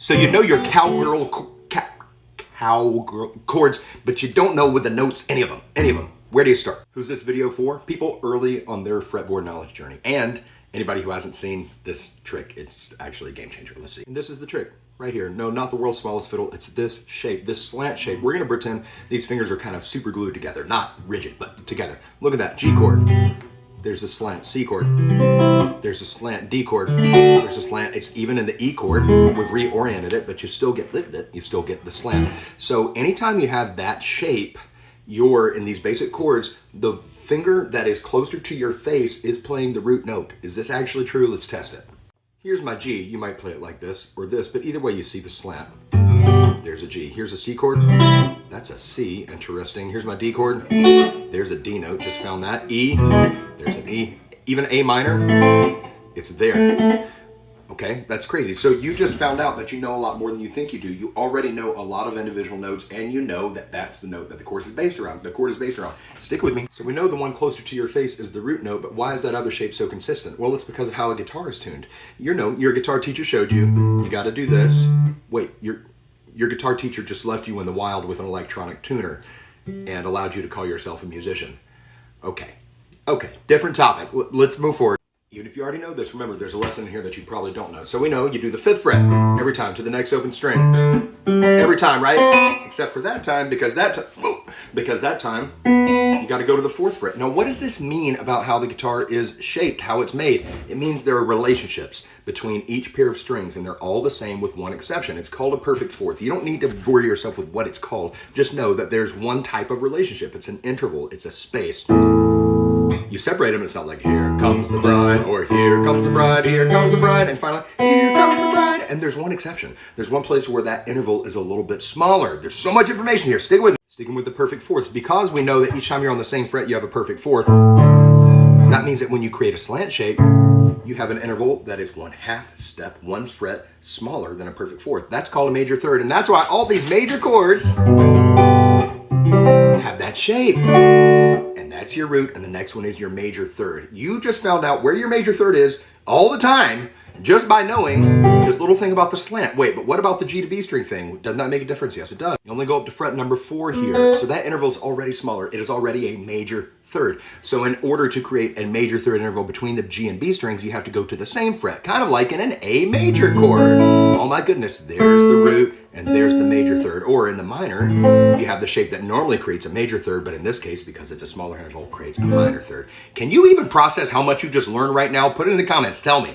So you know your cowgirl chords, but you don't know with the notes, any of them. Where do you start? Who's this video for? People early on their fretboard knowledge journey, and anybody who hasn't seen this trick. It's actually a game changer. Let's see. And this is the trick right here. No, not the world's smallest fiddle. It's this shape, this slant shape. We're gonna pretend these fingers are kind of super glued together, not rigid, but together. Look at that, G chord. There's a slant, C chord. There's a slant, D chord. There's a slant. It's even in the E chord. We've reoriented it, but you still get you still get the slant. So anytime you have that shape, you're in these basic chords, the finger that is closer to your face is playing the root note. Is this actually true? Let's test it. Here's my G. You might play it like this or this, but either way you see the slant. There's a G. Here's a C chord. That's a C. Interesting. Here's my D chord. There's a D note. Just found that. E. There's an E. Even A minor. It's there. Okay, that's crazy. So you just found out that you know a lot more than you think you do. You already know a lot of individual notes, and you know that that's the note that the chord is based around. The chord is based around. Stick with me. So we know the one closer to your face is the root note, but why is that other shape so consistent? Well, it's because of how a guitar is tuned. Your guitar teacher showed you, you got to do this. Wait, your guitar teacher just left you in the wild with an electronic tuner and allowed you to call yourself a musician. Okay, different topic. Let's move forward. Even if you already know this, remember there's a lesson in here that you probably don't know. So we know you do the 5th fret every time to the next open string. Every time, right? Except for that time, because that time you got to go to the 4th fret. Now, what does this mean about how the guitar is shaped, how it's made? It means there are relationships between each pair of strings, and they're all the same with one exception. It's called a perfect fourth. You don't need to worry yourself with what it's called. Just know that there's one type of relationship. It's an interval. It's a space. You separate them, it's not like here comes the bride, or here comes the bride, here comes the bride, and finally, here comes the bride. And there's one exception. There's one place where that interval is a little bit smaller. There's so much information here. Stick with me. Sticking with the perfect fourths. Because we know that each time you're on the same fret, you have a perfect fourth. That means that when you create a slant shape, you have an interval that is 1/2 step, 1 fret smaller than a perfect fourth. That's called a major third. And that's why all these major chords have that shape. And that's your root, and the next one is your major third. You just found out where your major third is all the time just by knowing this little thing about the slant. Wait, but what about the G to B string thing? Doesn't that make a difference? Yes, it does. You only go up to fret number 4 here, so that interval is already smaller. It is already a major third. So in order to create a major third interval between the G and B strings, you have to go to the same fret, kind of like in an A major chord. Oh my goodness, there's the root, and there's the major third. Or in the minor, you have the shape that normally creates a major third, but in this case, because it's a smaller interval, creates a minor third. Can you even process how much you just learned right now? Put it in the comments, tell me.